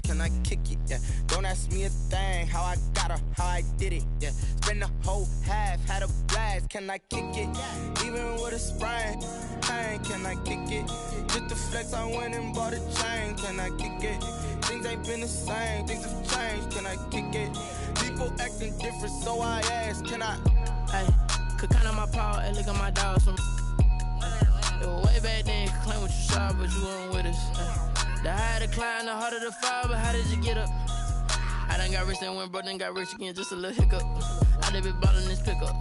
can I kick it? Yeah, don't ask me a thing, how I got her, how I did it. Yeah, spend the whole half, had a blast, can I kick it? Even with a sprain, pain, can I kick it? Just the flex, I went and bought a chain, can I kick it? Things ain't been the same, things have changed, can I kick it? People acting different, so I ask, can I? Hey, could count on my power, and look at my dogs from. It was way back then, could claim what you saw, but you weren't with us. The higher the climb, the harder the fall, but how did you get up? I done got rich and went broke, then got rich again, just a little hiccup. I done been ballin' this pickup.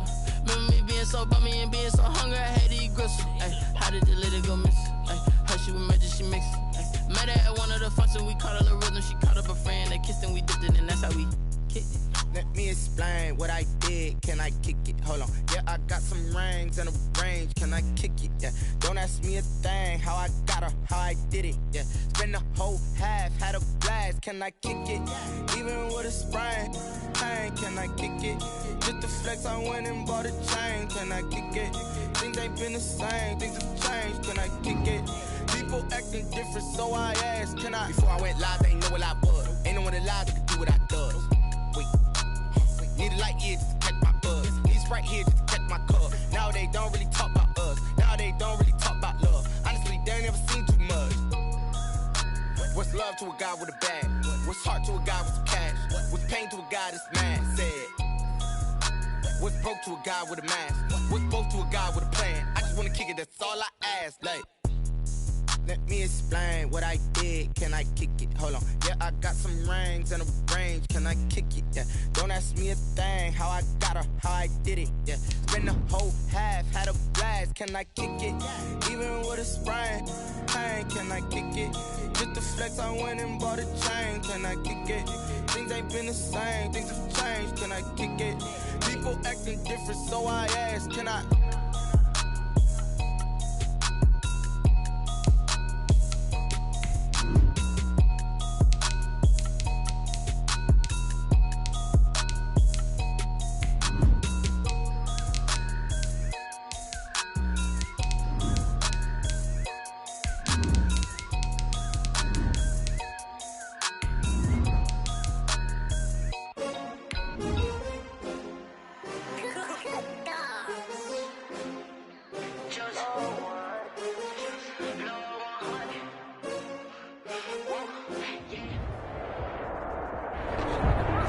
Remember me being so bummy and being so hungry, I had to eat gristle. Ay, how did you let it go miss? Ay, her she was magic, she mixed. Met her at one of the functions, we caught a little rhythm. She caught up a friend, they kissed and we dipped it, and that's how we kicked it. Let me explain what I did, can I kick it? Hold on, yeah, I got some rings and a range, can I kick it? Yeah, don't ask me a thing, how I got her, how I did it. Yeah, spend the whole half, had a blast, can I kick it? Even with a sprain, pain, can I kick it? Just the flex, I went and bought a chain, can I kick it? Things ain't been the same, things have changed, can I kick it? People acting different, so I asked, can I? Before I went live, they ain't know what I was. Ain't no one alive that could do what I does. Wait. Need a light here just to catch my buzz. Need Sprite here just to catch my cup. Now they don't really talk about us. Now they don't really talk about love. Honestly, they ain't never seen too much. What's love to a guy with a bag? What's heart to a guy with some cash? What's pain to a guy that's mad? Said. What's broke to a guy with a mask? What's broke to a guy with a plan? I just wanna kick it, that's all I ask. Like, let me explain what I did, can I kick it? Hold on, yeah, I got some rings and a range, can I kick it? Yeah, don't ask me a thing, how I got her, how I did it. Yeah, spend the whole half, had a blast, can I kick it? Even with a sprain, pain, can I kick it? Just the flex, I went and bought a chain, can I kick it? Things ain't been the same, things have changed, can I kick it? People acting different, so I ask, can I?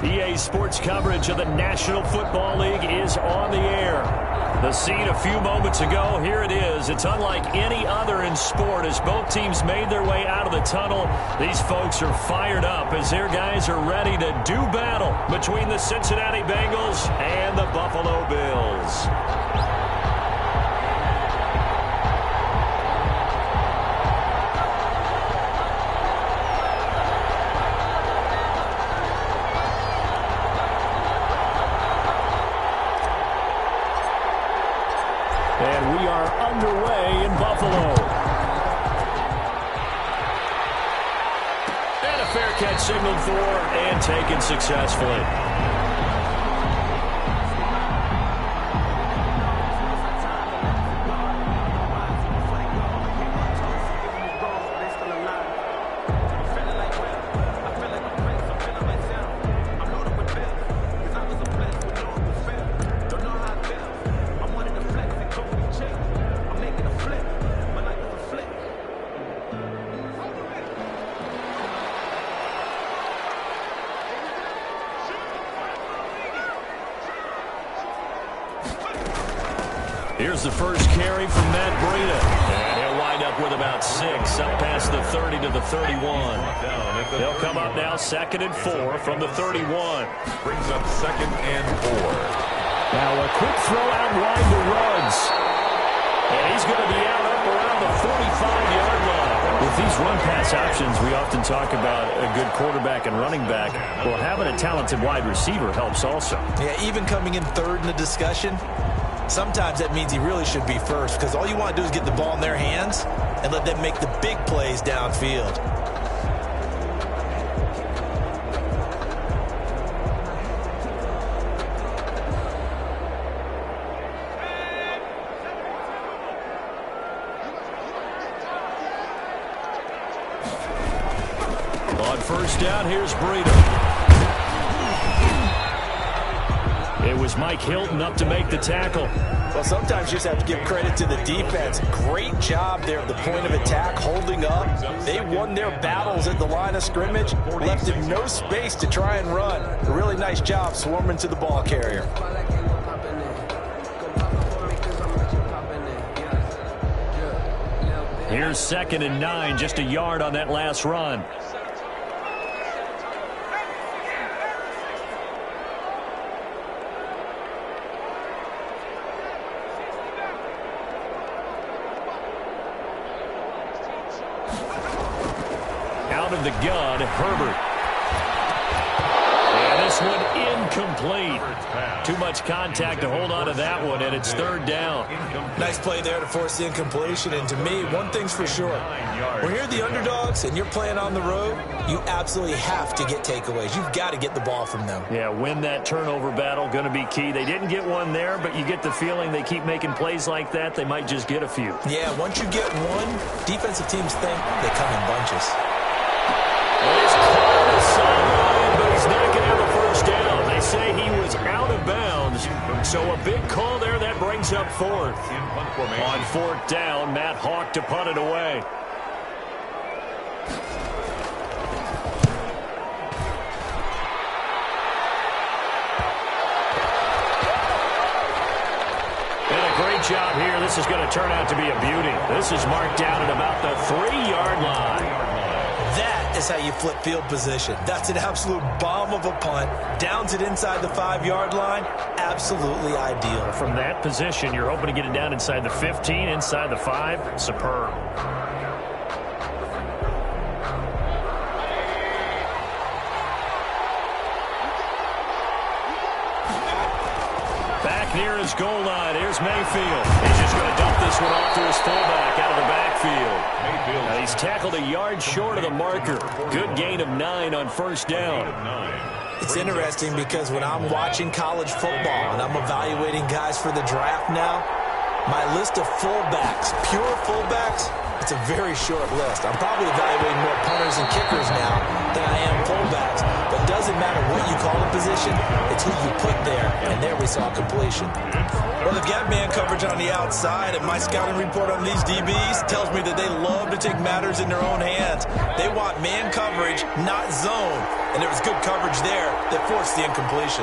EA Sports coverage of the National Football League is on the air. The scene a few moments ago, here it is. It's unlike any other in sport as both teams made their way out of the tunnel. These folks are fired up as their guys are ready to do battle between the Cincinnati Bengals and the Buffalo Bills. And we are underway in Buffalo. And a fair catch signaled for and taken successfully. Here's the first carry from Matt Breida. And he'll wind up with about 6, up past the 30 to the 31. They'll come up now 2nd and 4 from the 31. Brings up 2nd and 4. Now a quick throw out wide to Ruggs. And he's going to be out up around the 45-yard line. With these run-pass options, we often talk about a good quarterback and running back. Well, having a talented wide receiver helps also. Yeah, even coming in third in the discussion, sometimes that means he really should be first because all you want to do is get the ball in their hands and let them make the big plays downfield. first down. Here's Breida. It was Mike Hilton up to make the tackle. Well, sometimes you just have to give credit to the defense. Great job there at the point of attack, holding up. They won their battles at the line of scrimmage, left him no space to try and run. A really nice job swarming to the ball carrier. Here's 2nd and 9, just a yard on that last run. Out of the gun, Herbert. And this one incomplete. Too much contact to hold on to that one, and it's 3rd down. Nice play there to force the incompletion. And to me, one thing's for sure. When you're the underdogs and you're playing on the road, you absolutely have to get takeaways. You've got to get the ball from them. Yeah, win that turnover battle, going to be key. They didn't get one there, but you get the feeling they keep making plays like that, they might just get a few. Yeah, once you get one, defensive teams think they come in bunches. He's caught on the sideline, but he's not going to have a first down. They say he was out of bounds, so a big call there that brings up 4th. On 4th down, Matt Hawk to punt it away. And a great job here. This is going to turn out to be a beauty. This is marked down at about the 3-yard line. That is how you flip field position. That's an absolute bomb of a punt. Downs it inside the 5-yard line. Absolutely ideal. From that position, you're hoping to get it down inside the 15, inside the 5. Superb. Back near his goal line. Here's Mayfield. He's just going to dump this one off to his fullback out of the backfield. Now he's tackled a yard short of the marker. Good gain of 9 on 1st down. It's interesting because when I'm watching college football and I'm evaluating guys for the draft now, my list of fullbacks, pure fullbacks, it's a very short list. I'm probably evaluating more punters and kickers now than I am fullbacks. But it doesn't matter what you call the position, it's who you put there. And there we saw completion. Well, they've got man coverage on the outside, and my scouting report on these DBs tells me that they love to take matters in their own hands. They want man coverage, not zone. And there was good coverage there that forced the incompletion.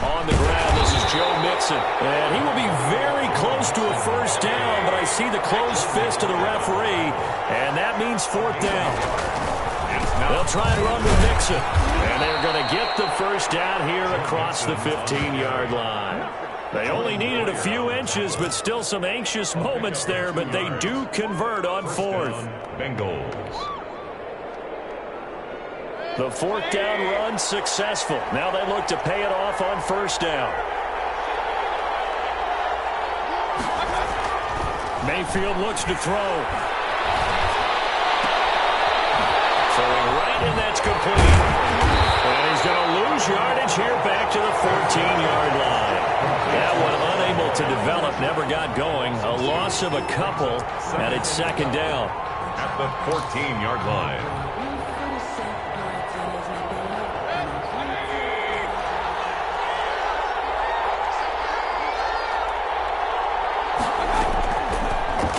On the ground, this is Joe Mixon. And he will be very close to a first down, but I see the closed fist of the referee, and that means 4th down. They'll try and run with Mixon, and they're going to get the first down here across the 15-yard line. They only needed a few inches, but still some anxious moments there, but they do convert on 4th. Bengals. The 4th down run successful. Now they look to pay it off on 1st down. Mayfield looks to throw. Throwing right, and that's complete. And he's going to lose yardage here back to the 14-yard line. That one unable to develop, never got going. A loss of a couple, and it's 2nd down. At the 14-yard line.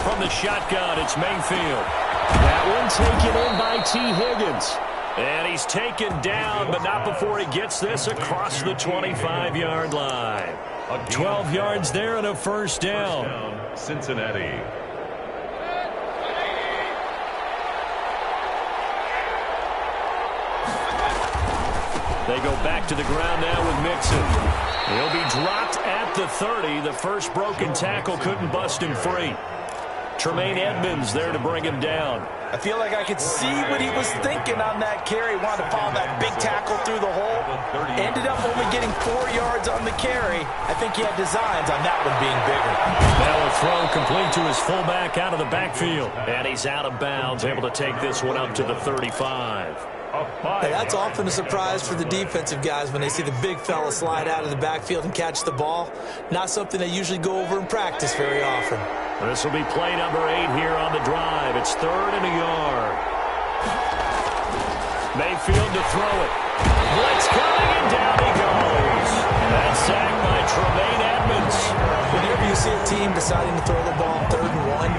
From the shotgun, it's Mayfield. That one taken in by T. Higgins. And he's taken down, but not before he gets this across the 25-yard line. 12 yards there and a first down. Cincinnati. They go back to the ground now with Mixon. He'll be dropped at the 30. The first broken tackle couldn't bust him free. Tremaine Edmonds there to bring him down. I feel like I could see what he was thinking on that carry. Wanted to follow that big tackle through the hole. Ended up only getting 4 yards on the carry. I think he had designs on that one being bigger. Now a throw complete to his fullback out of the backfield. And he's out of bounds, able to take this one up to the 35. Hey, that's often a surprise for the defensive guys when they see the big fella slide out of the backfield and catch the ball. Not something they usually go over in practice very often. This will be play number 8 here on the drive. It's 3rd and a yard. Mayfield to throw it. Blitz coming, and down he goes. That's sacked by Tremaine Edmonds. Whenever you see a team deciding to throw the ball 3rd and 1,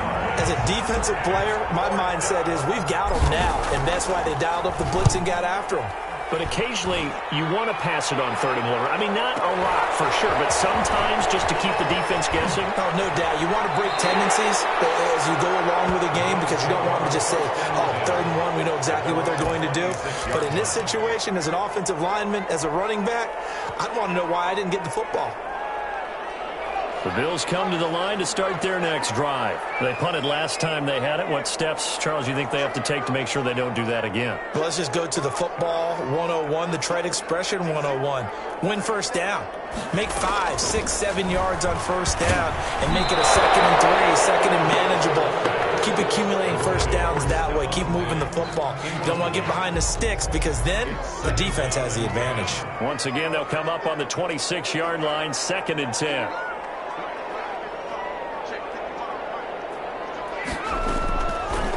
as a defensive player, my mindset is we've got them now, and that's why they dialed up the blitz and got after them. But occasionally, you want to pass it on 3rd and 1. I mean, not a lot for sure, but sometimes just to keep the defense guessing. Oh, no doubt. You want to break tendencies as you go along with a game because you don't want to just say, oh, 3rd and 1, we know exactly what they're going to do. But in this situation, as an offensive lineman, as a running back, I'd want to know why I didn't get the football. The Bills come to the line to start their next drive. They punted last time they had it. What steps, Charles, you think they have to take to make sure they don't do that again? Well, let's just go to the football 101, the trade expression 101. Win first down. Make 5, 6, 7 yards on first down and make it a 2nd and 3, 2nd and manageable. Keep accumulating first downs that way. Keep moving the football. You don't want to get behind the sticks because then the defense has the advantage. Once again, they'll come up on the 26-yard line, 2nd and 10.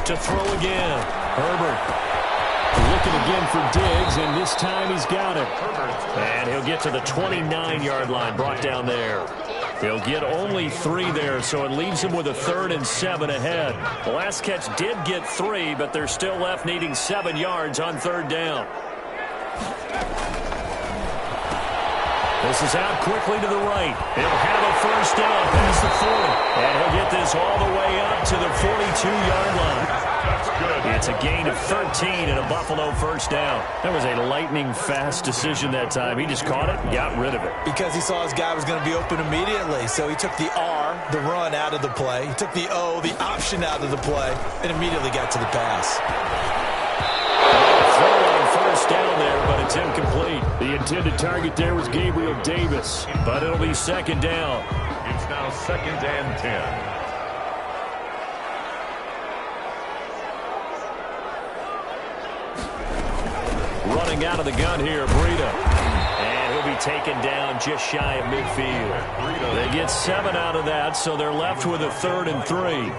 To throw again. Herbert looking again for Diggs, and this time he's got it. And he'll get to the 29-yard line, brought down there. He'll get only 3 there, so it leaves him with a 3rd and 7 ahead. The last catch did get 3, but they're still left needing 7 yards on 3rd down. This is out quickly to the right. He'll have a first down past the 40. And he'll get this all the way up to the 42-yard line. It's a gain of 13 and a Buffalo first down. That was a lightning-fast decision that time. He just caught it and got rid of it. Because he saw his guy was going to be open immediately. So he took the R, the run, out of the play. He took the O, the option, out of the play, and immediately got to the pass. First down there, but it's incomplete. The intended target there was Gabriel Davis, but it'll be 2nd down. It's now 2nd and 10. Running out of the gun here, Breida. And he'll be taken down just shy of midfield. They get 7 out of that, so they're left with a 3rd and 3.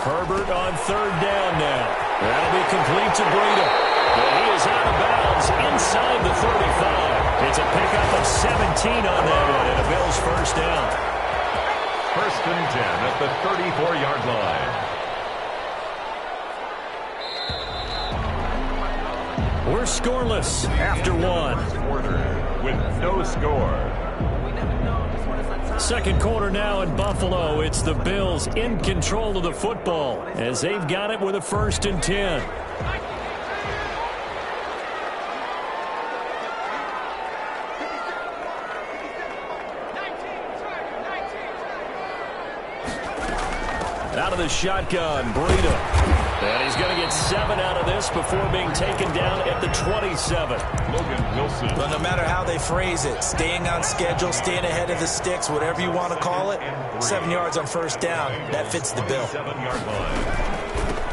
Herbert on 3rd down now. That'll be complete to Breida. But he is out of bounds inside the 35. It's a pickup of 17 on that one, and a Bills first down. 1st and 10 at the 34-yard line. We're scoreless after 1. Quarter with no score. 2nd quarter now in Buffalo. It's the Bills in control of the football as they've got it with a 1st and 10. Out of the shotgun, Breida. And he's going to get 7 out of this before being taken down at the 27. Logan Wilson. But no matter how they phrase it, staying on schedule, staying ahead of the sticks, whatever you want to call it, 7 yards on first down, that fits the bill. 7-yard line.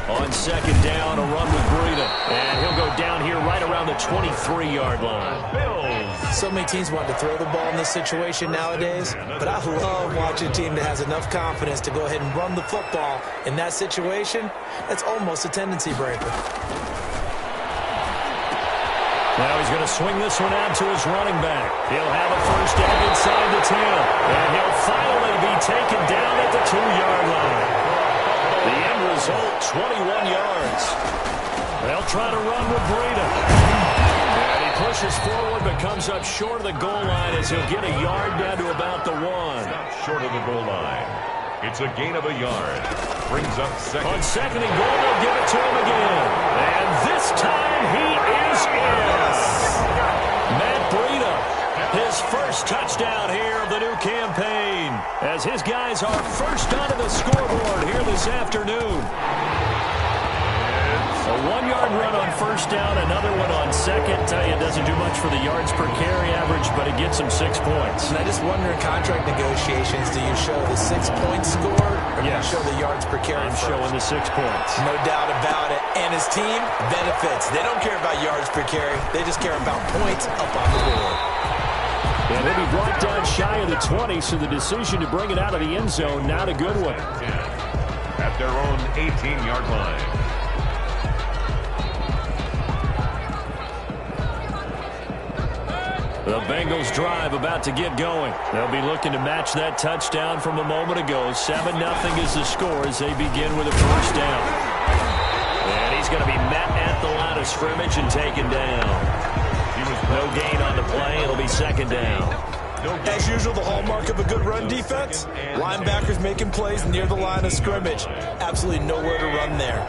On 2nd down, a run with Breida. And he'll go down here right around the 23-yard line. Bills. So many teams want to throw the ball in this situation nowadays, but I love watching a team that has enough confidence to go ahead and run the football. In that situation, that's almost a tendency breaker. Now he's going to swing this one out to his running back. He'll have a first down inside the 10. And he'll finally be taken down at the 2-yard line. The end result, 21 yards. They'll try to run with Breida. And he pushes forward but comes up short of the goal line as he'll get a yard down to about the 1. Short of the goal line. It's a gain of a yard. Brings up 2nd. On 2nd and goal, they'll give it to him again. And this time he is in. Matt Breida, his first touchdown here of the new campaign, as his guys are first onto the scoreboard here this afternoon. A 1-yard run on first down, another one on 2nd. Tell you, it doesn't do much for the yards per carry average, but it gets him 6 points. And I just wonder in contract negotiations, do you show the 6 points scored or do you show the yards per carry I'm first? showing the 6 points. No doubt about it. And his team benefits. They don't care about yards per carry. They just care about points up on the board. And he'll be brought down shy of the 20, so the decision to bring it out of the end zone, not a good one. At their own 18-yard line. The Bengals drive about to get going. They'll be looking to match that touchdown from a moment ago. 7-0 is the score as they begin with a first down. And he's going to be met at the line of scrimmage and taken down. No gain on the play. It'll be second down. As usual, the hallmark of a good run defense, linebackers making plays near the line of scrimmage. Absolutely nowhere to run there.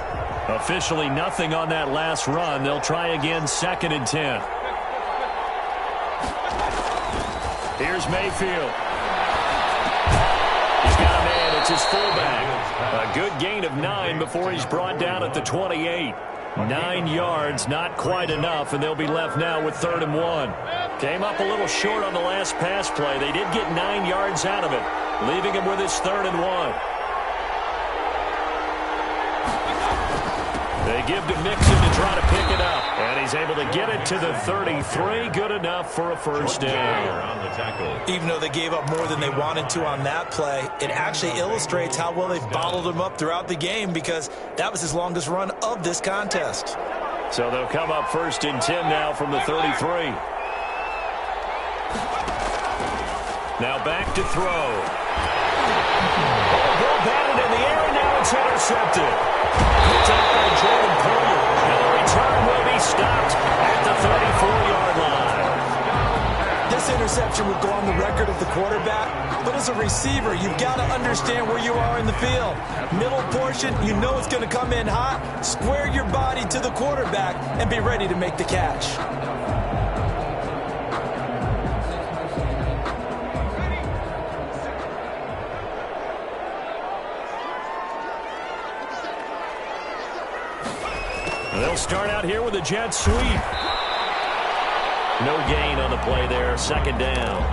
Officially nothing on that last run. They'll try again, 2nd and 10. Here's Mayfield. He's got a man. It's his fullback. A good gain of 9 before he's brought down at the 28. 9 yards, not quite enough, and they'll be left now with 3rd and 1. Came up a little short on the last pass play. They did get 9 yards out of it, leaving him with his 3rd and 1. They give to Mixon to try to pick it up, and he's able to get it to the 33. Good enough for a first down. Even though they gave up more than they wanted to on that play, it actually illustrates how well they've bottled him up throughout the game, because that was his longest run of this contest. So they'll come up 1st and 10 now from the 33. Now back to throw. Ball batted in the air, and now it's intercepted. Picked up by Jordan Poyer, and the return will be stopped at the 34-yard line. This interception would go on the record of the quarterback, but as a receiver, you've got to understand where you are in the field. Middle portion, you know it's going to come in hot. Square your body to the quarterback and be ready to make the catch. They'll start out here with a jet sweep. No gain on the play there. 2nd down.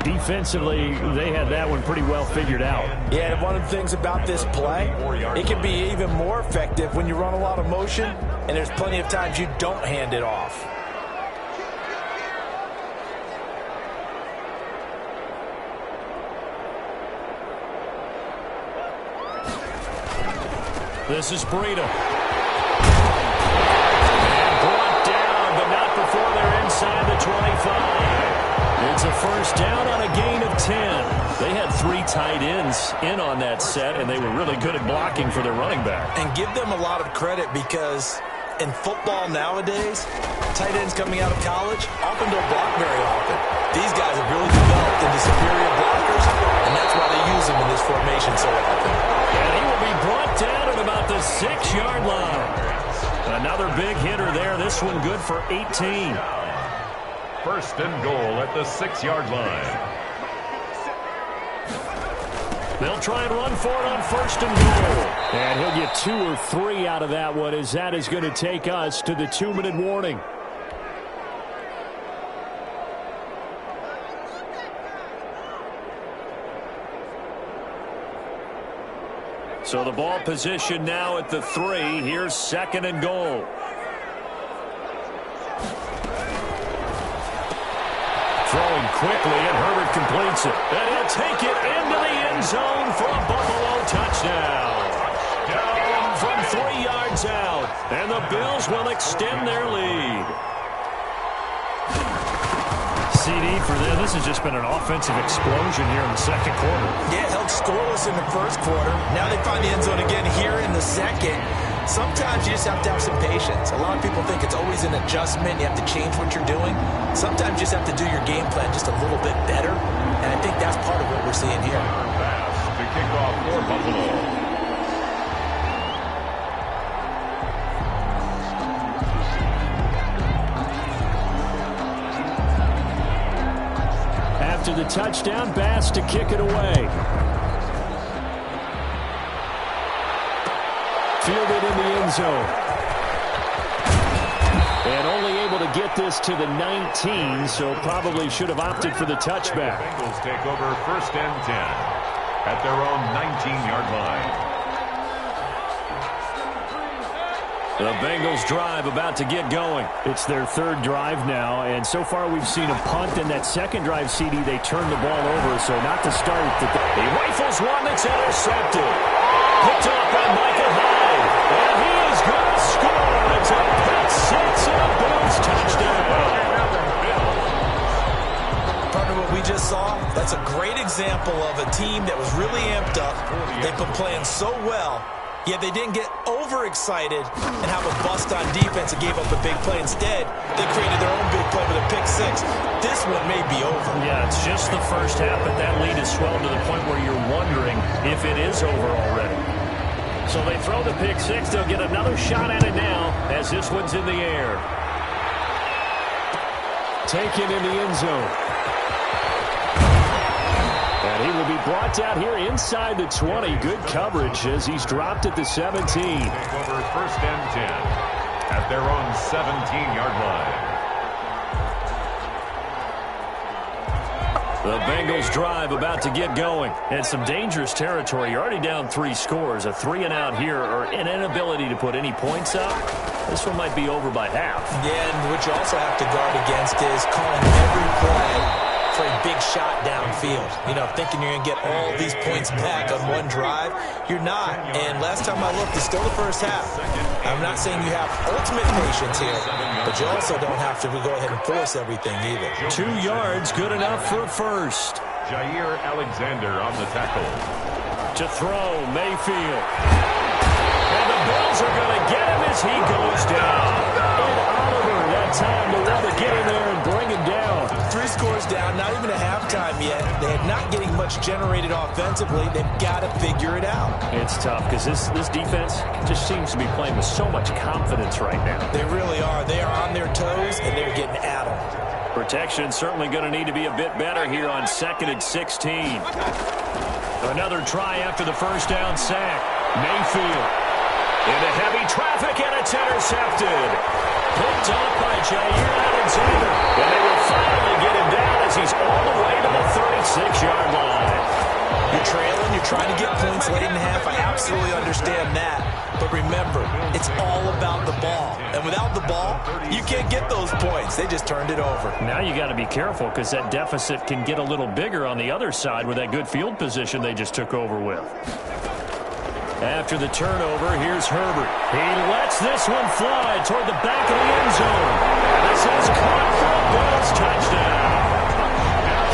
Defensively, they had that one pretty well figured out. Yeah, and one of the things about this play, it can be even more effective when you run a lot of motion, and there's plenty of times you don't hand it off. This is Breida. Before they're inside the 25. It's a first down on a gain of 10. They had 3 tight ends in on that set, and they were really good at blocking for their running back. And give them a lot of credit, because in football nowadays, tight ends coming out of college often don't block very often. These guys have really developed into superior blockers, and that's why they use them in this formation so often. And he will be brought down at about the 6-yard line. Another big hitter there. This one good for 18. 1st and goal at the 6-yard line. They'll try and run for it on 1st and goal. And he'll get 2 or 3 out of that one, as that is going to take us to the 2-minute warning. So the ball position now at the 3. Here's 2nd and goal. Throwing quickly, and Herbert completes it. And he'll take it into the end zone for a Buffalo touchdown. Down from 3 yards out, and the Bills will extend their lead. CD for them. This has just been an offensive explosion here in the 2nd quarter. Yeah, held scoreless in the 1st quarter. Now they find the end zone again here in the 2nd. Sometimes you just have to have some patience. A lot of people think it's always an adjustment. You have to change what you're doing. Sometimes you just have to do your game plan just a little bit better. And I think that's part of what we're seeing here. Pass to kick off for Buffalo. After the touchdown, Bass to kick it away. Fielded in the end zone. And only able to get this to the 19, so probably should have opted for the touchback. The Bengals take over 1st and 10 at their own 19-yard line. The Bengals drive about to get going. It's their third drive now, and so far we've seen a punt, and that second drive, CD, they turned the ball over, so not to start. He rifles one that's intercepted. Picked off by Micah Hyde, and he is going to score. It's a pick six and a Bills touchdown. Partner, what we just saw, that's a great example of a team that was really amped up. They've been playing so well. Yet they didn't get overexcited and have a bust on defense and gave up a big play. Instead, they created their own big play with a pick six. This one may be over. Yeah, it's just the first half, but that lead has swelled to the point where you're wondering if it is over already. So they throw the pick six. They'll get another shot at it now as this one's in the air. Taken in the end zone. And he will be brought down here inside the 20. Good coverage as he's dropped at the 17. Take over first and 10 at their own 17-yard line. The Bengals drive about to get going. And some dangerous territory. You're already down 3 scores. A 3-and-out here or an inability to put any points up. This one might be over by half. Yeah, and what you also have to guard against is calling every play for a big shot downfield. You know, thinking you're going to get all these points back on one drive. You're not. And last time I looked, it's still the first half. I'm not saying you have ultimate patience here, but you also don't have to go ahead and force everything either. 2 yards, good enough for a first. Jair Alexander on the tackle. To throw, Mayfield. And the Bills are going to get him as he goes down. And Oliver, that time to want to get in there and bring him down. 3 scores down, not even a halftime yet. They're not getting much generated offensively. They've got to figure it out. It's tough because this defense just seems to be playing with so much confidence right now. They really are. They are on their toes, and they're getting at them. Protection certainly going to need to be a bit better here on 2nd and 16. Another try after the first down sack. Mayfield into heavy traffic, and it's intercepted. Picked off by Jair Alexander. And they will finally get him down as he's all the way to the 36-yard line. You're trailing. You're trying to get points late in the half. I absolutely understand that. But remember, it's all about the ball. And without the ball, you can't get those points. They just turned it over. Now you got to be careful because that deficit can get a little bigger on the other side with that good field position they just took over with. After the turnover, here's Herbert. He lets this one fly toward the back of the end zone. And this is caught for a Bills touchdown.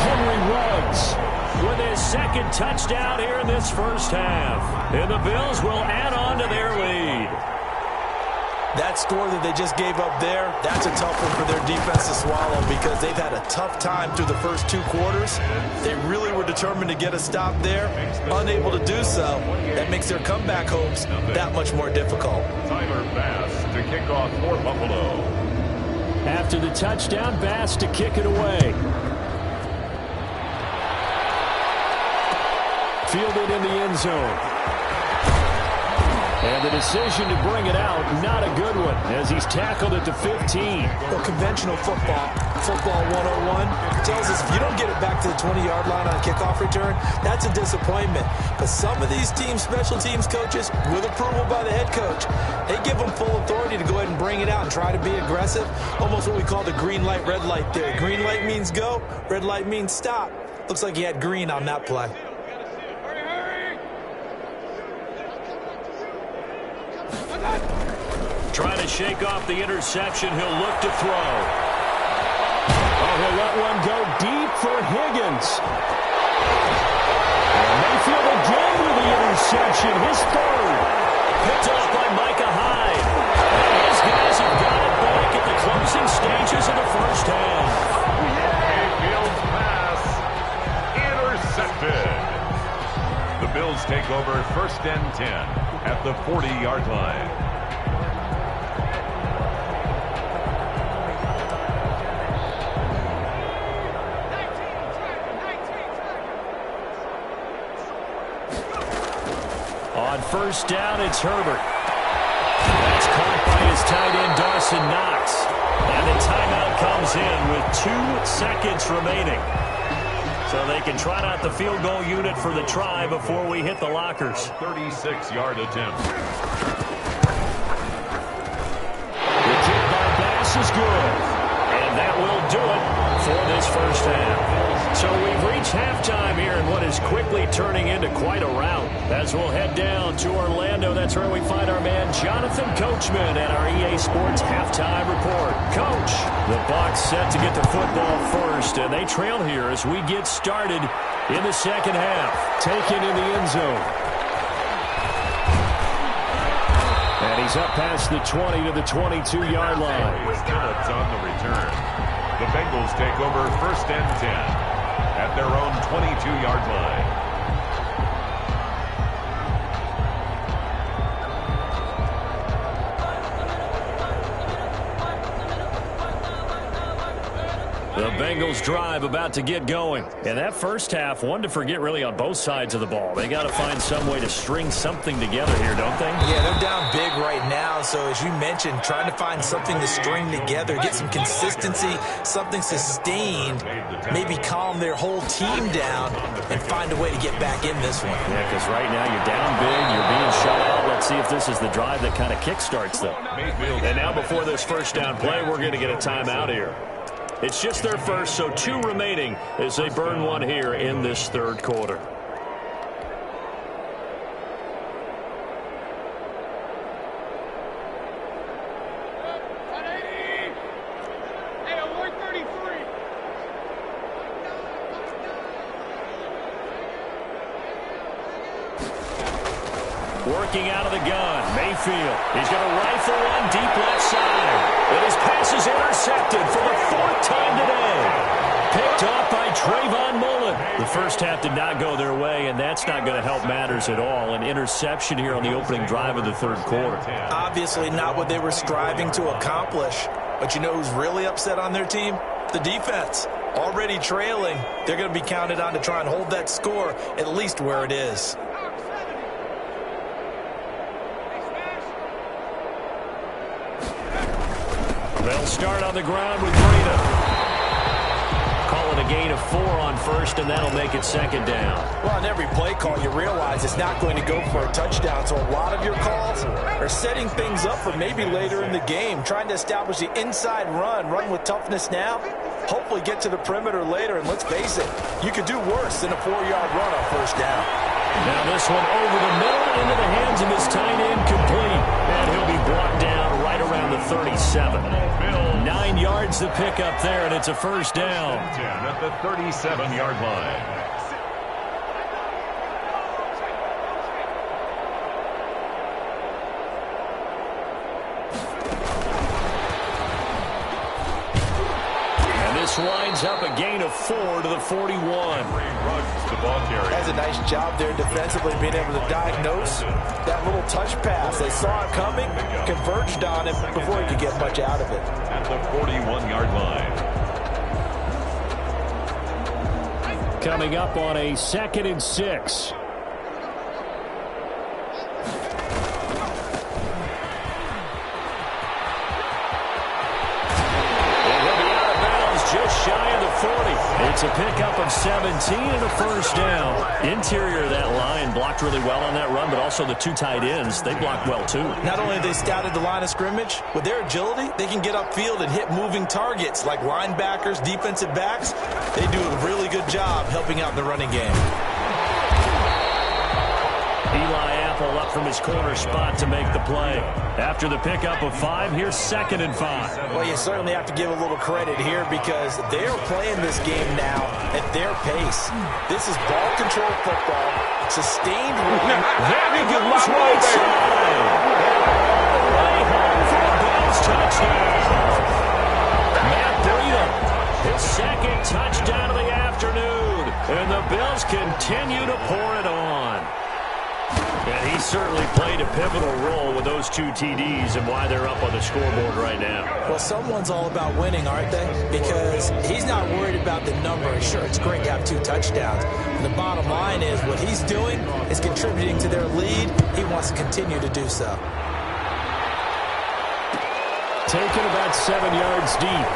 Henry Ruggs with his second touchdown here in this first half. And the Bills will add on to their lead. That score that they just gave up there, that's a tough one for their defense to swallow because they've had a tough time through the first 2 quarters. They really were determined to get a stop there, unable to do so. That makes their comeback hopes that much more difficult. Tyler Bass to kick off for Buffalo. After the touchdown, Bass to kick it away. Fielded in the end zone. And the decision to bring it out, not a good one, as he's tackled at the 15. Well, conventional football 101, tells us if you don't get it back to the 20-yard line on a kickoff return, that's a disappointment. But some of these teams, special teams coaches, with approval by the head coach, they give them full authority to go ahead and bring it out and try to be aggressive. Almost what we call the green light, red light theory. Green light means go, red light means stop. Looks like he had green on that play. Trying to shake off the interception. He'll look to throw. Oh, he'll let one go deep for Higgins. And Mayfield again with the interception. His third. Picked off by Micah Hyde. And his guys have got it back at the closing stages of the first half. Mayfield's pass intercepted. The Bills take over first and 10 at the 40-yard line. On first down, it's Herbert. That's caught by his tight end, Dawson Knox. And the timeout comes in with 2 seconds remaining. So they can try out the field goal unit for the try before we hit the lockers. 36-yard attempt. first half. So we've reached halftime here in what is quickly turning into quite a rout. As we'll head down to Orlando, that's where we find our man Jonathan Coachman at our EA Sports Halftime Report. Coach, the Bucs set to get the football first, and they trail here as we get started in the second half. Taken in the end zone. And he's up past the 20 to the 22-yard line. It's on the return. The Bengals take over first and 10 at their own 22-yard line. The Bengals drive about to get going. And that first half, one to forget really on both sides of the ball. They got to find some way to string something together here, don't they? Yeah, they're down big right now. So as you mentioned, trying to find something to string together, get some consistency, something sustained, maybe calm their whole team down and find a way to get back in this one. Yeah, because right now you're down big, you're being shut out. Let's see if this is the drive that kind of kickstarts them. And now before this first down play, we're going to get a timeout here. It's just their first, so 2 remaining as they burn one here in this third quarter. Working out of the gun, Mayfield. He's going to rifle one deep left side. And his pass is intercepted for the 4th time today. Picked off by Trayvon Mullen. The first half did not go their way, and that's not going to help matters at all. An interception here on the opening drive of the third quarter. Obviously not what they were striving to accomplish. But you know who's really upset on their team? The defense. Already trailing. They're going to be counted on to try and hold that score at least where it is. They'll start on the ground with Breida. Call it a gain of 4 on first, and that'll make it second down. Well, on every play call, you realize it's not going to go for a touchdown. So a lot of your calls are setting things up for maybe later in the game, trying to establish the inside run with toughness now, hopefully get to the perimeter later. And let's face it, you could do worse than a 4-yard run on first down. Now this one over the middle, into the hands of his tight end, complete. And he'll be brought down right around the 37. 9 yards to pick up there, and it's a first down. 10 at the 37-yard line. Winds up a gain of 4 to the 41. Has a nice job there defensively, being able to diagnose that little touch pass. They saw it coming, converged on him before he could get much out of it. At the 41-yard line. Coming up on a 2nd and 6. Just shy of the 40. It's a pickup of 17 and a first down. Interior of that line blocked really well on that run, but also the 2 tight ends, they blocked well too. Not only have they scouted the line of scrimmage, with their agility, they can get upfield and hit moving targets like linebackers, defensive backs. They do a really good job helping out in the running game. Eli Apple up from his corner spot to make the play. After the pickup of 5, here's 2nd and 5. Well, you certainly have to give a little credit here because they're playing this game now at their pace. This is ball control football, sustained run. Very good right side. Way home for a Bills touchdown. Matt Breida, his 2nd touchdown of the afternoon. And the Bills continue to pour it on. And he certainly played a pivotal role with those 2 TDs and why they're up on the scoreboard right now. Well, someone's all about winning, aren't they? Because he's not worried about the number. Sure, it's great to have 2 touchdowns. And the bottom line is what he's doing is contributing to their lead. He wants to continue to do so. Taken about 7 yards deep.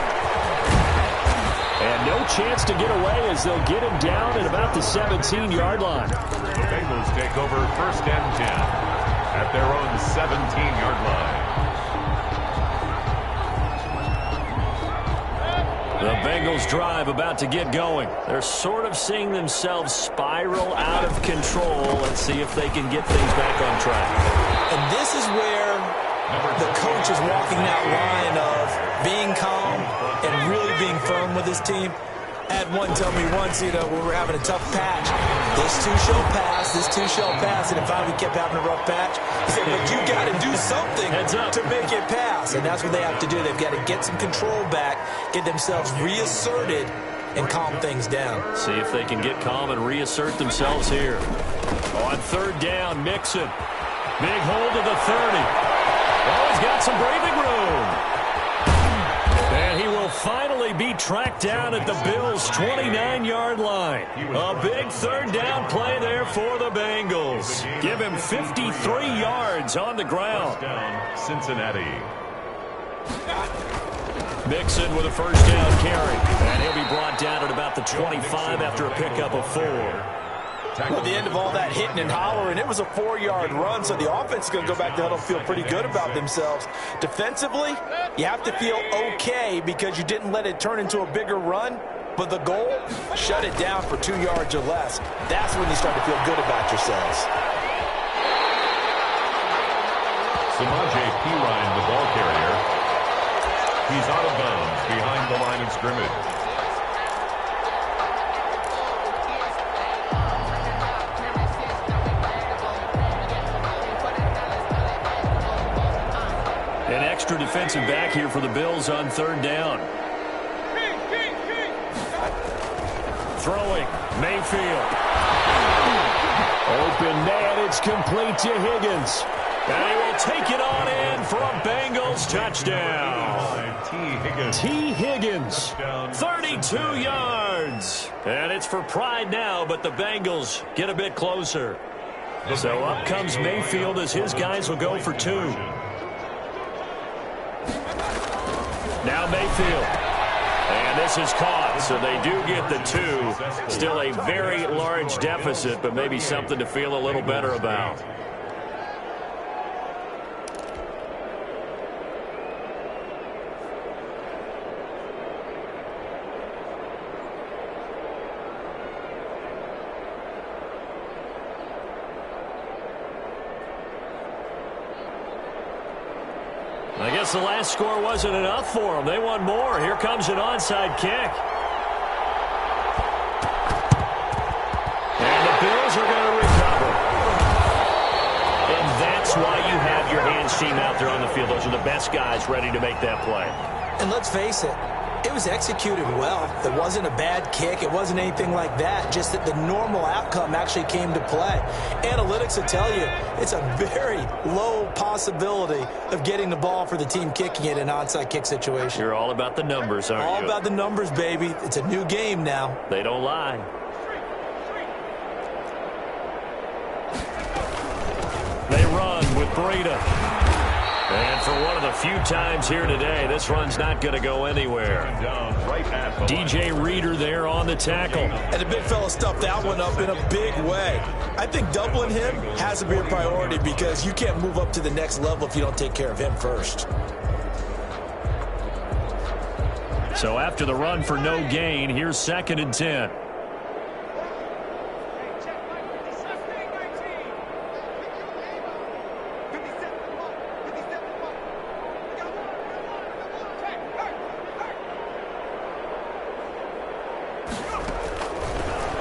And no chance to get away as they'll get him down at about the 17-yard line. The Bengals take over 1st and 10 at their own 17-yard line. The Bengals drive about to get going. They're sort of seeing themselves spiral out of control. Let's see if they can get things back on track. And this is where the coach is walking that line of being calm and really being firm with his team. Had one tell me once, when we're having a tough patch, this too shall pass, this too shall pass. And if we kept having a rough patch, he said, but you got to do something to make it pass. And that's what they have to do. They've got to get some control back, get themselves reasserted, and calm things down. See if they can get calm and reassert themselves here. On third down, Mixon. Big hold of the 30. Oh, he's got some breathing room. And he will finally be tracked down at the Bills' 29-yard line. A big third down play there for the Bengals. Give him 53 yards on the ground. Cincinnati. Mixon with a first down carry. And he'll be brought down at about the 25 after a pickup of 4. At the end of all that hitting and hollering, it was a 4-yard run, so the offense is going to go back to huddle and feel pretty good about themselves. Defensively, you have to feel okay because you didn't let it turn into a bigger run, but the goal, shut it down for 2 yards or less. That's when you start to feel good about yourselves. Samaje Perine, the ball carrier. He's out of bounds behind the line of scrimmage. An extra defensive back here for the Bills on third down. Throwing, Mayfield. Open man, it's complete to Higgins. And he will take it on in for a Bengals touchdown. T. Higgins, 32 yards. And it's for pride now, but the Bengals get a bit closer. So up comes Mayfield as his guys will go for 2. Now Mayfield. And this is caught, so they do get the 2. Still a very large deficit, but maybe something to feel a little better about. I guess the last score wasn't enough for them. They want more. Here comes an onside kick. And the Bills are going to recover. And that's why you have your hands team out there on the field. Those are the best guys ready to make that play. And let's face it, it was executed well. It wasn't a bad kick. It wasn't anything like that. Just that the normal outcome actually came to play. Analytics will tell you it's a very low possibility of getting the ball for the team kicking it in an onside kick situation. You're all about the numbers, aren't you? All about the numbers, baby. It's a new game now. They don't lie. They run with Breida. And for one of the few times here today, this run's not going to go anywhere. DJ Reader there on the tackle. And the big fella stuffed that one up in a big way. I think doubling him has to be a priority because you can't move up to the next level if you don't take care of him first. So after the run for no gain, here's 2nd and 10.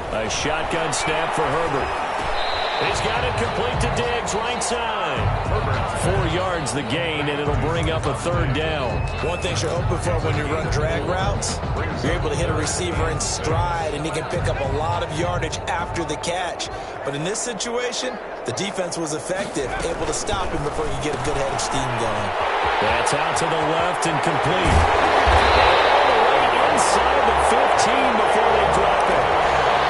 A shotgun snap for Herbert. He's got it complete to Diggs, right side. 4 yards the gain, and it'll bring up a 3rd down. One thing you're hoping for when you run drag routes, you're able to hit a receiver in stride, and he can pick up a lot of yardage after the catch. But in this situation, the defense was effective, able to stop him before you get a good head of steam going. That's out to the left and complete. Right inside the 15 before they drop it.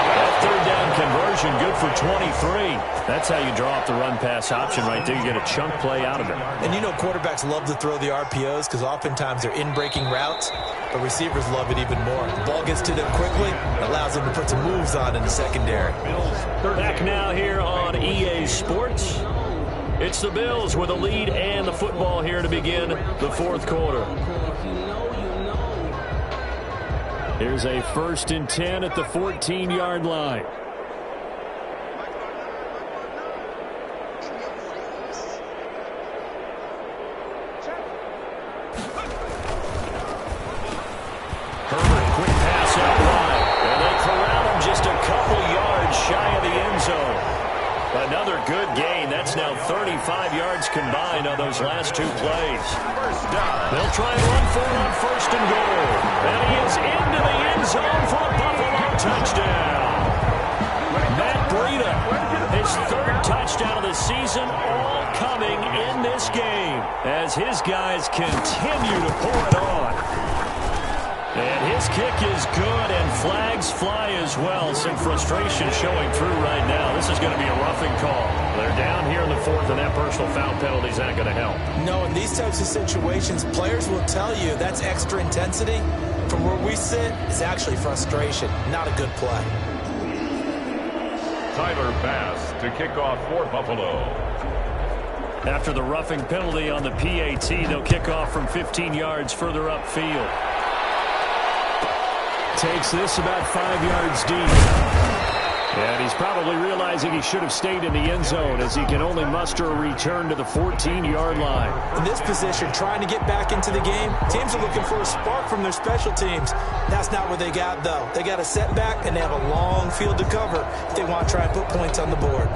That 3rd down conversion, good for 23. That's how you draw up the run-pass option right there. You get a chunk play out of it. And you know quarterbacks love to throw the RPOs because oftentimes they're in-breaking routes, but receivers love it even more. The ball gets to them quickly, it allows them to put some moves on in the secondary. Back now here on EA Sports. It's the Bills with a lead and the football here to begin the 4th quarter. Here's a 1st and 10 at the 14-yard line. Herbert, quick pass out wide. And they corral him just a couple yards shy of the end zone. Another good gain. That's now 35 yards combined on those last 2 plays. They'll try and run for it on 1st and goal. And he is into the end zone for a Buffalo touchdown. Matt Breida, his 3rd touchdown of the season, all coming in this game as his guys continue to pour it on. And his kick is good, and flags fly as well. Some frustration showing through right now. This is going to be a roughing call. They're down here in the 4th, and that personal foul penalty is not going to help. No, in these types of situations, players will tell you that's extra intensity. From where we sit, it's actually frustration, not a good play. Tyler Bass to kick off for Buffalo. After the roughing penalty on the PAT, they'll kick off from 15 yards further upfield. Takes this about 5 yards deep. And he's probably realizing he should have stayed in the end zone as he can only muster a return to the 14-yard line. In this position, trying to get back into the game, teams are looking for a spark from their special teams. That's not what they got, though. They got a setback, and they have a long field to cover if they want to try and put points on the board.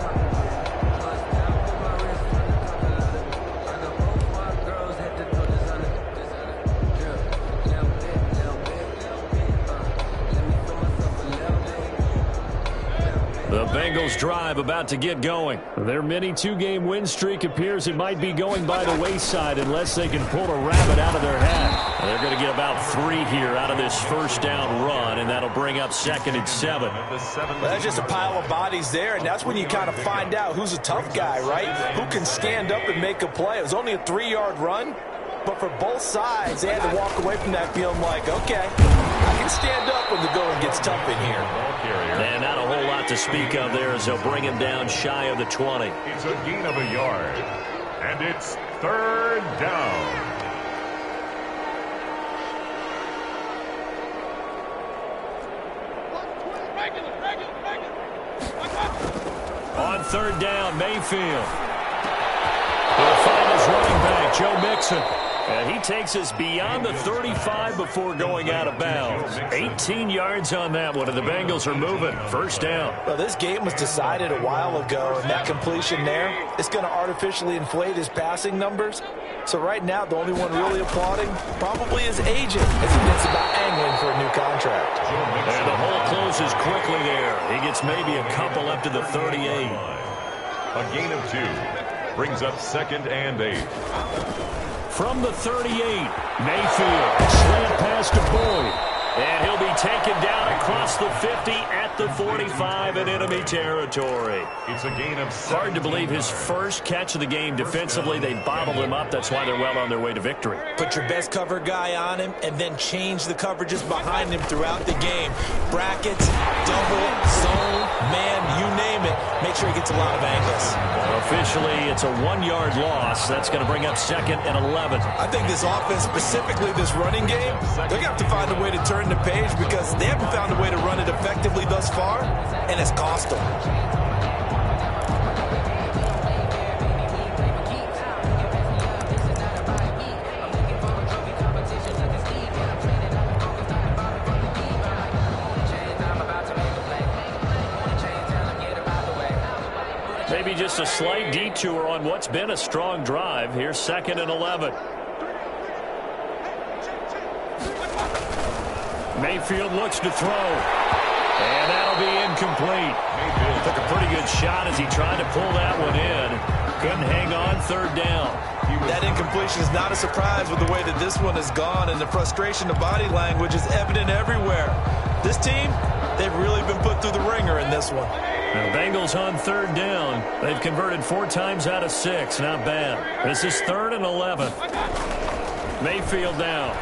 The Bengals drive about to get going. Their mini 2-game win streak appears it might be going by the wayside unless they can pull a rabbit out of their hat. They're going to get about 3 here out of this 1st down run, and that'll bring up 2nd and 7. Well, that's just a pile of bodies there, and that's when you kind of find out who's a tough guy, right? Who can stand up and make a play. It was only a 3-yard run, but for both sides, they had to walk away from that feeling like, okay, I can stand up when the going gets tough in here. And not a whole lot to speak of there as they'll bring him down shy of the 20. It's a gain of a yard, and it's 3rd down. On 3rd down, Mayfield. He'll find his running back, Joe Mixon. And he takes us beyond the 35 before going out of bounds. 18 yards on that one, and the Bengals are moving. 1st down. Well, this game was decided a while ago, and that completion there, it's going to artificially inflate his passing numbers. So right now, the only one really applauding probably his agent as he thinks about angling for a new contract. And the hole closes quickly there. He gets maybe a couple up to the 38. A gain of 2 brings up 2nd and 8. From the 38, Mayfield, slant pass to Boyd. And he'll be taken down across the 50 at the 45 in enemy territory. It's a gain of 7. Hard to believe his 1st catch of the game defensively. They bottled him up. That's why they're well on their way to victory. Put your best cover guy on him and then change the coverages behind him throughout the game. Brackets, double, zone, man, you name it. Make sure he gets a lot of angles. Officially, it's a 1-yard loss. That's going to bring up 2nd and 11. I think this offense, specifically this running game, they're going to have to find a way to turn the page because they haven't found a way to run it effectively thus far, and it's cost them. Maybe just a slight detour on what's been a strong drive. Here's 2nd and 11. Mayfield looks to throw. And that'll be incomplete. Mayfield took a pretty good shot as he tried to pull that one in. Couldn't hang on 3rd down. That incompletion is not a surprise with the way that this one has gone, and the frustration of body language is evident everywhere. This team, they've really been put through the ringer in this one. The Bengals on 3rd down. They've converted 4 times out of 6. Not bad. This is 3rd and 11. Mayfield down.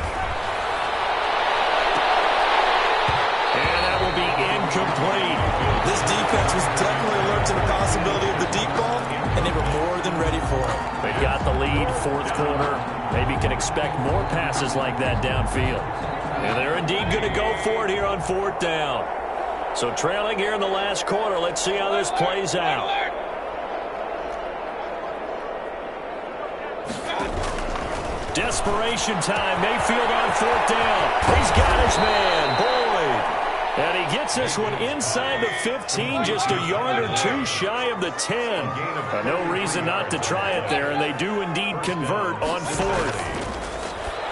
And that will be incomplete. This defense was definitely alert to the possibility of the deep ball, and they were more than ready for it. They've got the lead, 4th quarter. Maybe can expect more passes like that downfield. And they're indeed going to go for it here on 4th down. So trailing here in the last quarter. Let's see how this plays out. Desperation time. Mayfield on 4th down. He's got his man, Boyd. And he gets this one inside the 15, just a yard or two shy of the 10. No reason not to try it there, and they do indeed convert on 4th.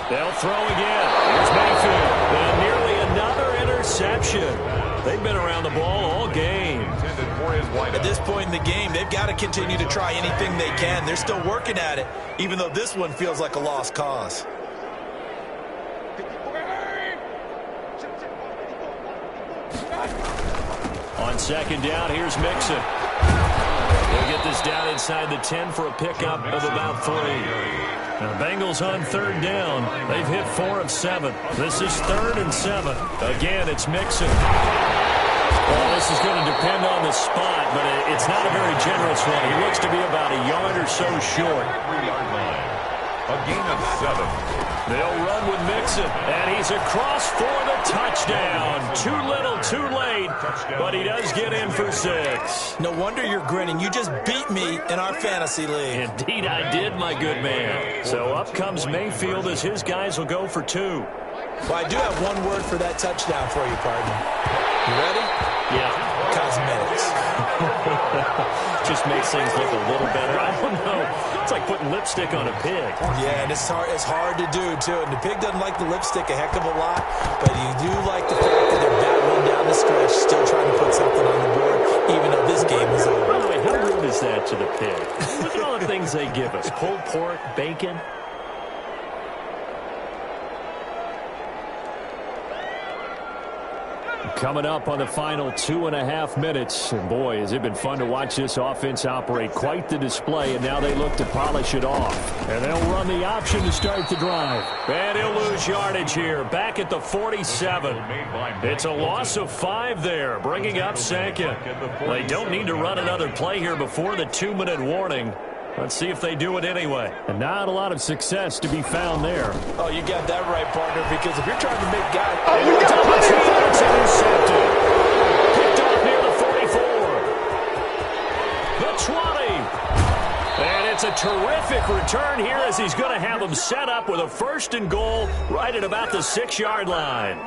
They'll throw again. Here's Mayfield. And nearly another interception. They've been around the ball all game. At this point in the game, they've got to continue to try anything they can. They're still working at it, even though this one feels like a lost cause. On 2nd down, here's Mixon. They'll get this down inside the 10 for a pickup of about 3. Now, Bengals on 3rd down. They've hit 4 of 7. This is 3rd and 7. Again, it's Mixon. Well, this is going to depend on the spot, but it's not a very generous one. He looks to be about a yard or so short. A gain of 7. They'll run with Mixon, and he's across for the touchdown. Too little, too late, but he does get in for 6. No wonder you're grinning. You just beat me in our fantasy league. Indeed I did, my good man. So up comes Mayfield as his guys will go for 2. Well, I do have one word for that touchdown for you, partner. You ready? Yeah. Cosmetics. Just makes things look a little better. I don't know. It's like putting lipstick on a pig. Yeah, and it's hard to do, too. And the pig doesn't like the lipstick a heck of a lot, but you do like the fact that they're battling down the stretch, still trying to put something on the board, even though this game is over. By the way, how rude is that to the pig? Look at all the things they give us. Pulled pork, bacon. Coming up on the final 2.5 minutes. And boy, has it been fun to watch this offense operate. Quite the display, and now they look to polish it off. And they'll run the option to start the drive. And he'll lose yardage here. Back at the 47. It's a loss of 5 there, bringing up 2nd. They don't need to run another play here before the 2-minute warning. Let's see if they do it anyway. And not a lot of success to be found there. Oh, you got that right, partner, because if you're trying to make guys... Oh, you got it's intercepted. Picked off near the 44. The 20. And it's a terrific return here as he's going to have them set up with a 1st and goal right at about the 6-yard line.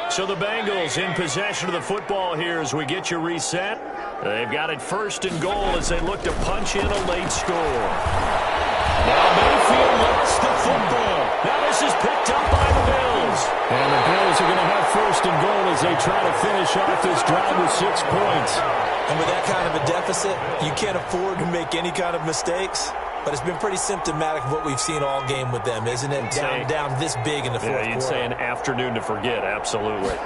So the Bengals in possession of the football here as we get you reset. They've got it 1st and goal as they look to punch in a late score. Now Mayfield lost the football. Now this is picked up by the Bills. And the Bills are going to have 1st and goal as they try to finish off this drive with 6 points. And with that kind of a deficit, you can't afford to make any kind of mistakes. But it's been pretty symptomatic of what we've seen all game with them, isn't it? Down this big in the 4th quarter. Yeah, you'd say an afternoon to forget, absolutely.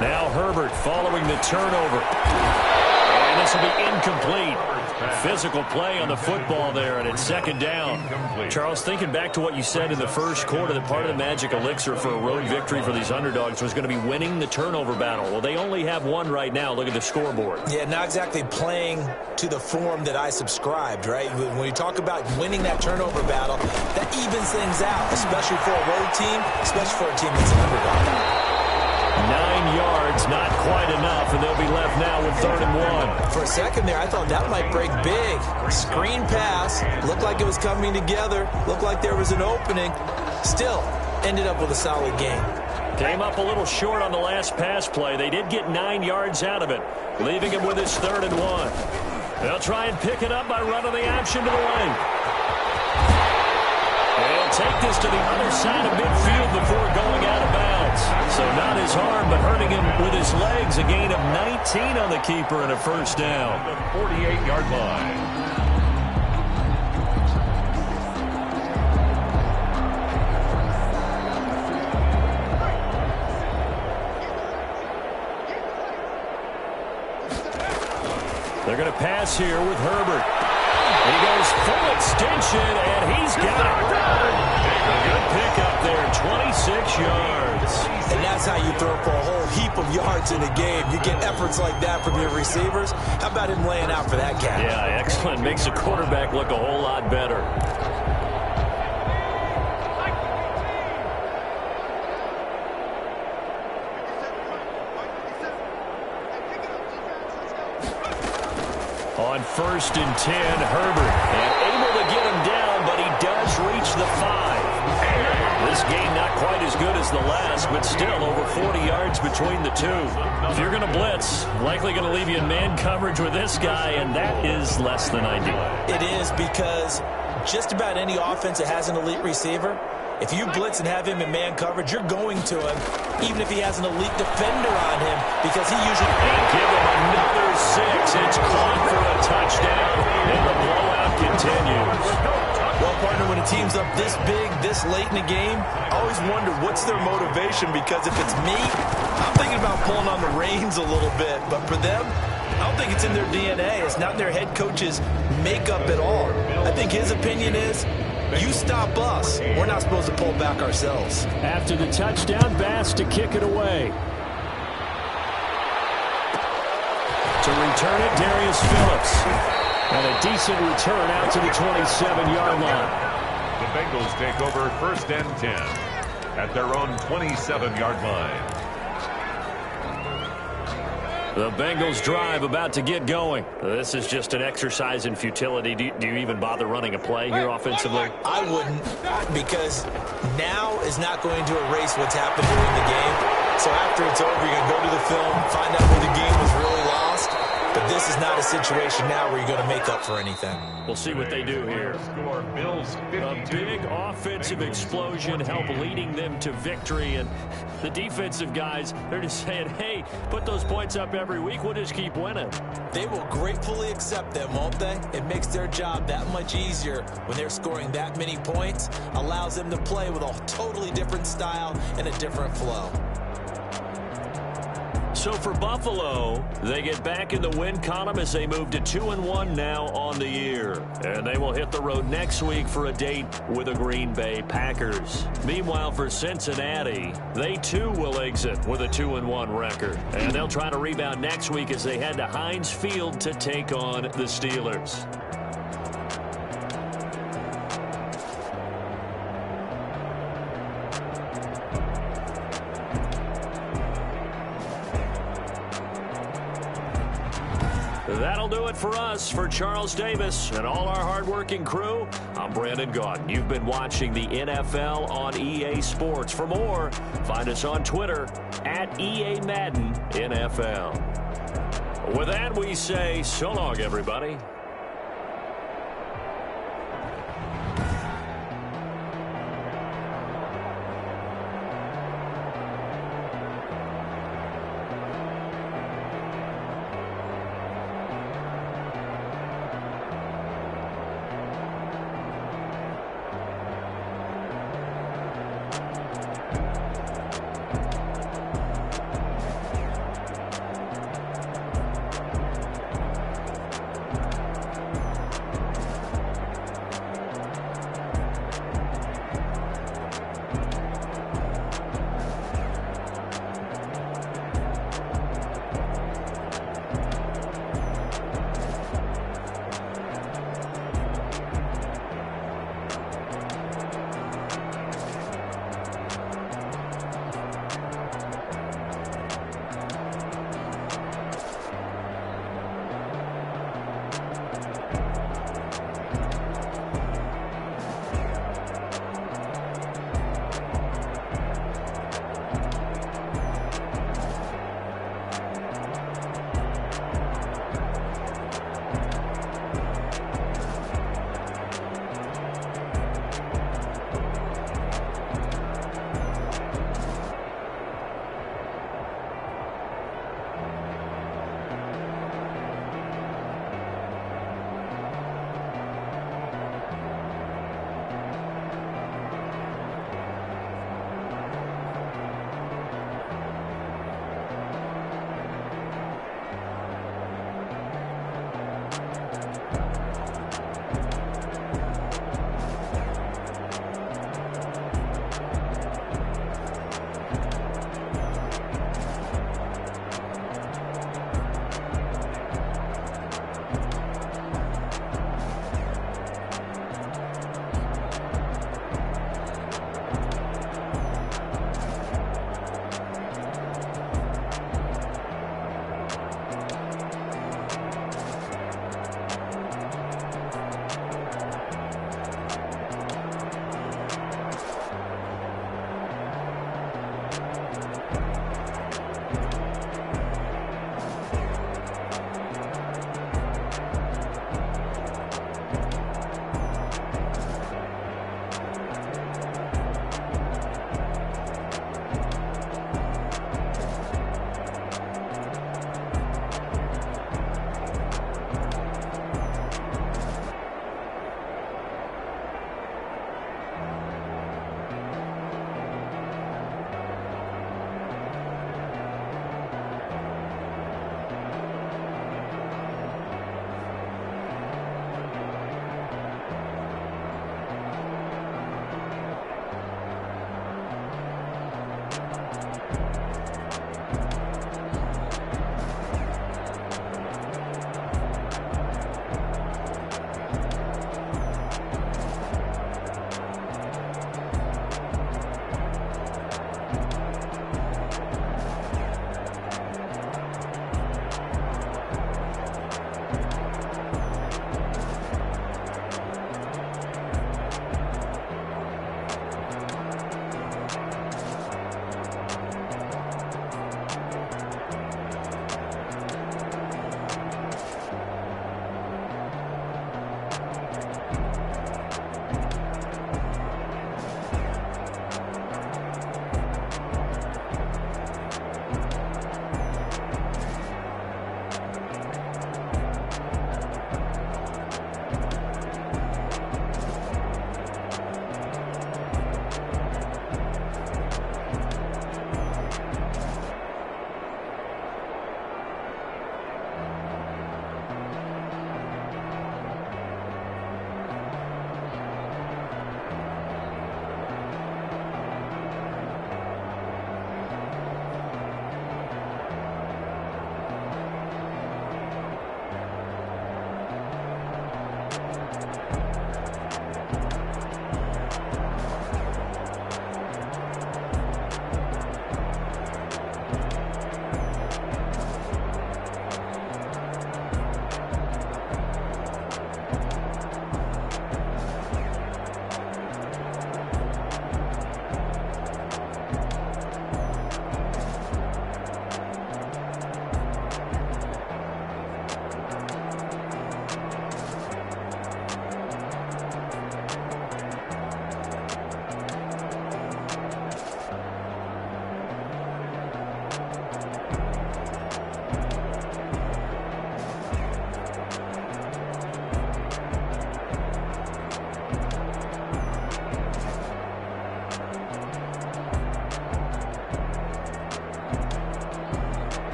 Now Herbert following the turnover. And this will be incomplete. Physical play on the football there, and it's 2nd down. Charles, thinking back to what you said in the 1st quarter, that part of the magic elixir for a road victory for these underdogs was going to be winning the turnover battle. Well, they only have one right now. Look at the scoreboard. Yeah, not exactly playing to the form that I subscribed, right? When you talk about winning that turnover battle, that evens things out, especially for a road team, especially for a team that's an underdog. 9 yards, not quite enough, and they'll be left now with 3rd and 1. For a second there, I thought that might break big. Screen pass, looked like it was coming together, looked like there was an opening. Still, ended up with a solid game. Came up a little short on the last pass play. They did get 9 yards out of it, leaving him with his 3rd and 1. They'll try and pick it up by running the option to the right. They'll take this to the other side of midfield before going out of bounds. So not his arm, but hurting him with his legs. A gain of 19 on the keeper and a 1st down. The 48-yard line. They're going to pass here with Herbert. He goes full extension, and he's got it. A good pickup there, 26 yards. And that's how you throw for a whole heap of yards in a game. You get efforts like that from your receivers. How about him laying out for that catch? Yeah, excellent. Makes the quarterback look a whole lot better. on 1st and 10, Herbert. And able to get him down, but he does reach the 5. This game not quite as good as the last, but still over 40 yards between the two. If you're going to blitz, likely going to leave you in man coverage with this guy, and that is less than ideal. It is, because just about any offense that has an elite receiver, if you blitz and have him in man coverage, you're going to him, even if he has an elite defender on him, because he usually... And give him another 6. It's caught for a touchdown, and the blowout continues. Well, partner, when a team's up this big, this late in the game, I always wonder what's their motivation, because if it's me, I'm thinking about pulling on the reins a little bit. But for them, I don't think it's in their DNA. It's not in their head coach's makeup at all. I think his opinion is, you stop us, we're not supposed to pull back ourselves. After the touchdown, Bass to kick it away. To return it, Darius Phillips. And a decent return out to the 27-yard line. The Bengals take over 1st and 10 at their own 27-yard line. The Bengals drive about to get going. This is just an exercise in futility. Do you even bother running a play here offensively? I wouldn't, because now is not going to erase what's happened during the game. So after it's over, you're going to go to the film, find out where the game was really lost. But this is not a situation now where you're going to make up for anything. We'll see what they do here. A big offensive explosion help leading them to victory. And the defensive guys, they're just saying, hey, put those points up every week. We'll just keep winning. They will gratefully accept them, won't they? It makes their job that much easier when they're scoring that many points. Allows them to play with a totally different style and a different flow. So for Buffalo, they get back in the win column as they move to 2-1 now on the year. And they will hit the road next week for a date with the Green Bay Packers. Meanwhile, for Cincinnati, they too will exit with a 2-1 record. And they'll try to rebound next week as they head to Heinz Field to take on the Steelers. That'll do it for us. For Charles Davis and all our hardworking crew, I'm Brandon Gaudin. You've been watching the NFL on EA Sports. For more, find us on Twitter at EA Madden NFL. With that, we say so long, everybody.